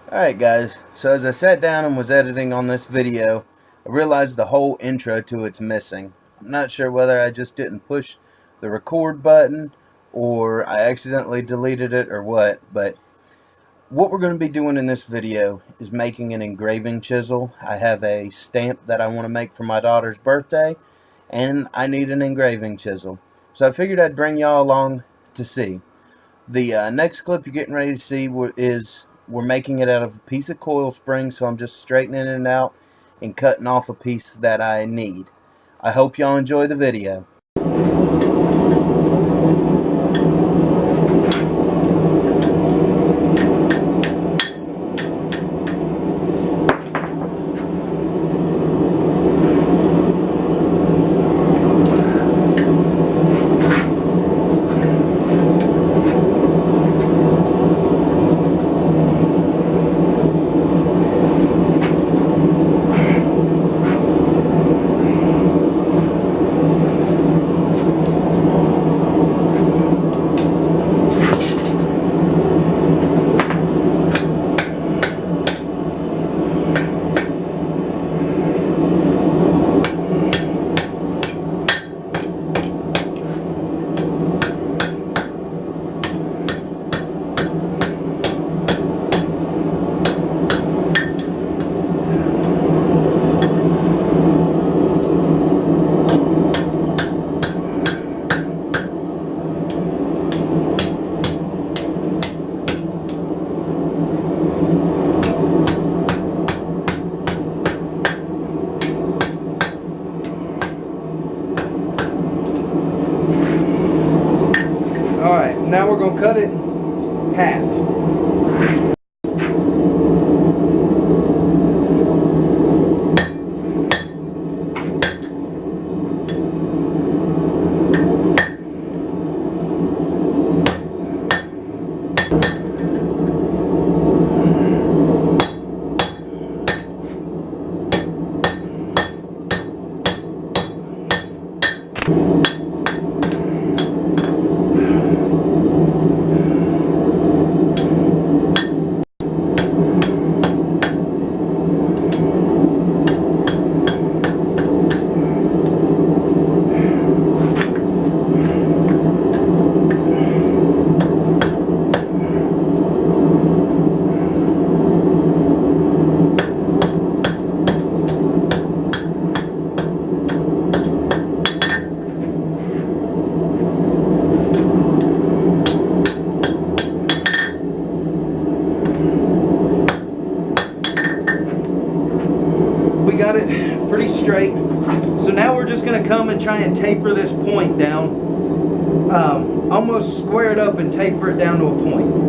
Alright guys, so as I sat down and was editing on this video, I realized the whole intro to it's missing. I'm not sure whether I just didn't push the record button or I accidentally deleted it or what, but what we're going to be doing in this video is making an engraving chisel. I have a stamp that I want to make for my daughter's birthday and I need an engraving chisel. So I figured I'd bring y'all along to see. The next clip you're getting ready to see is we're making it out of a piece of coil spring, so I'm just straightening it out and cutting off a piece that I need. I hope y'all enjoy the video. Alright, now we're going to cut it half. Got it pretty straight, so now we're just going to come and try and taper this point down, almost square it up and taper it down to a point.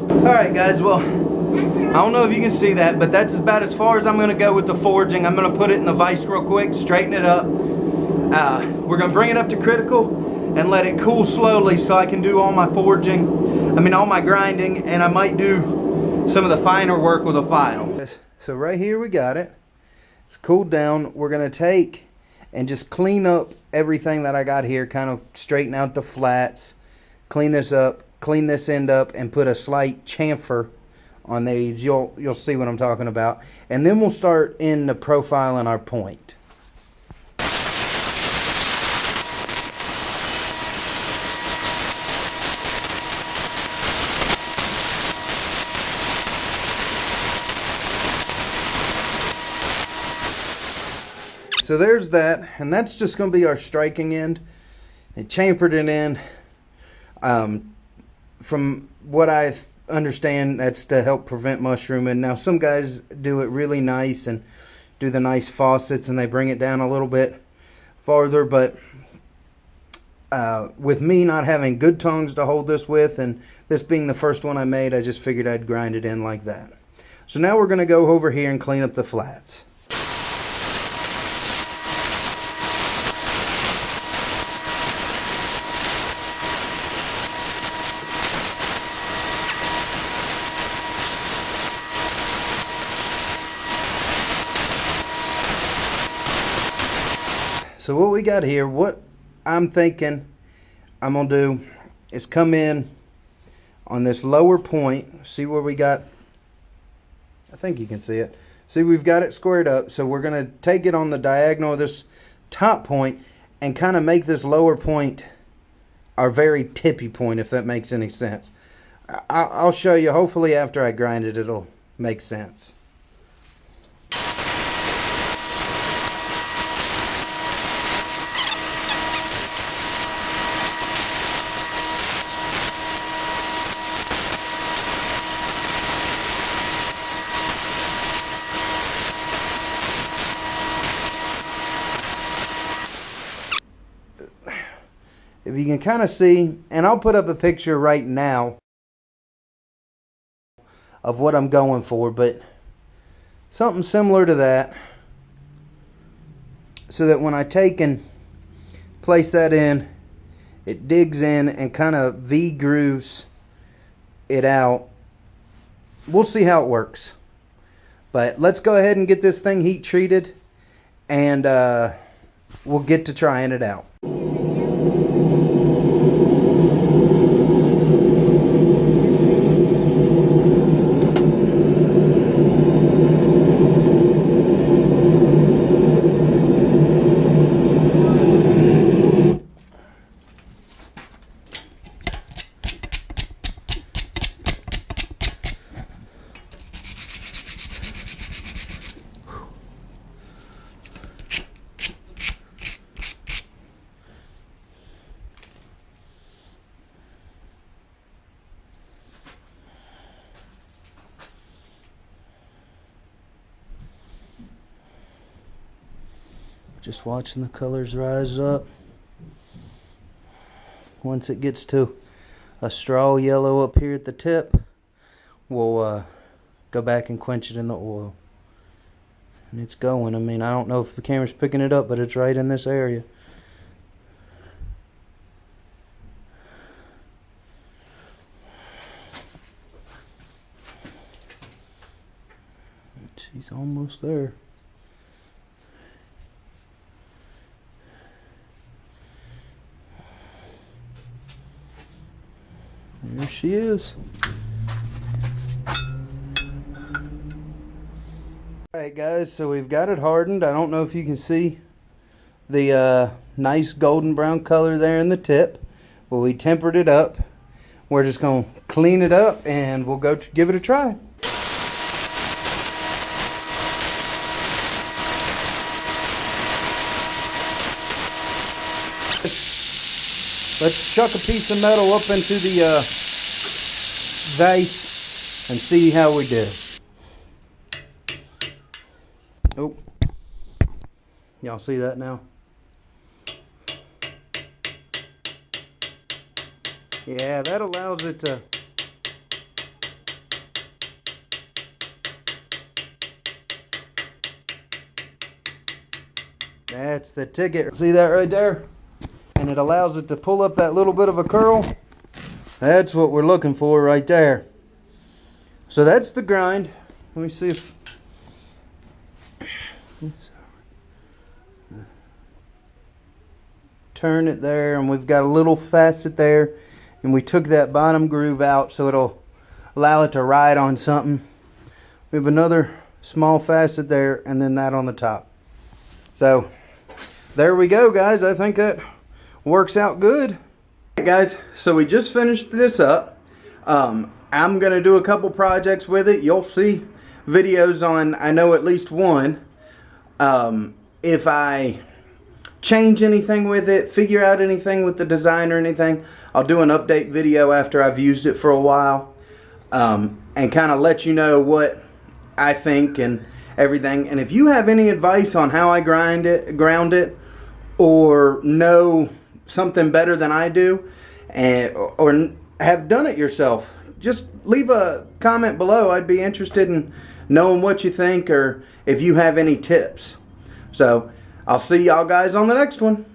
Alright guys, well, I don't know if you can see that, but that's about as far as I'm going to go with the forging. I'm going to put it in the vise real quick, straighten it up. We're going to bring it up to critical and let it cool slowly so I can do all my forging, all my grinding, and I might do some of the finer work with a file. So right here we got it. It's cooled down. We're going to take and just clean up everything that I got here, kind of straighten out the flats, clean this up, clean this end up, and put a slight chamfer on these. You'll see what I'm talking about, and then we'll start in the profile and our point. so there's that, and that's just going to be our striking end. And chamfered it in. From what I understand, that's to help prevent mushrooming. Now, some guys do it really nice and do the nice faucets, and they bring it down a little bit farther, but with me not having good tongs to hold this with, and this being the first one I made, I just figured I'd grind it in like that. So now we're going to go over here and clean up the flats. So what we got here, what I'm thinking I'm going to do is come in on this lower point. See where we got, I think you can see it. See, we've got it squared up. So we're going to take it on the diagonal of this top point and kind of make this lower point our very tippy point, if that makes any sense. I'll show you. Hopefully after I grind it, it'll make sense. If you can kind of see, and I'll put up a picture right now of what I'm going for, but something similar to that, so that when I take and place that in, it digs in and kind of V-grooves it out. We'll see how it works, but let's go ahead and get this thing heat treated, and we'll get to trying it out. Just watching the colors rise up. Once it gets to a straw yellow up here at the tip, we'll go back and quench it in the oil. And it's going. I mean, I don't know if the camera's picking it up, but it's right in this area. She's almost there. There she is. Alright guys, so we've got it hardened. I don't know if you can see the nice golden brown color there in the tip. Well, we tempered it up. We're just going to clean it up and we'll go give it a try. Let's chuck a piece of metal up into the vise and see how we do. Oh, y'all see that now? Yeah, that allows it to that's the ticket. See that right there? And it allows it to pull up that little bit of a curl. That's what we're looking for right there. So that's the grind. Let me see if turn it there, and we've got a little facet there, and we took that bottom groove out so it'll allow it to ride on something. We have another small facet there, and then that on the top. So there we go, guys. I think that works out good. Alright guys, so we just finished this up. I'm gonna do a couple projects with it. You'll see videos on, I know, at least one. if I change anything with it, figure out anything with the design or anything, I'll do an update video after I've used it for a while, and kind of let you know what I think and everything. And if you have any advice on how I ground it, or know something better than I do, or have done it yourself, just leave a comment below. I'd be interested in knowing what you think, or if you have any tips. So I'll see y'all guys on the next one.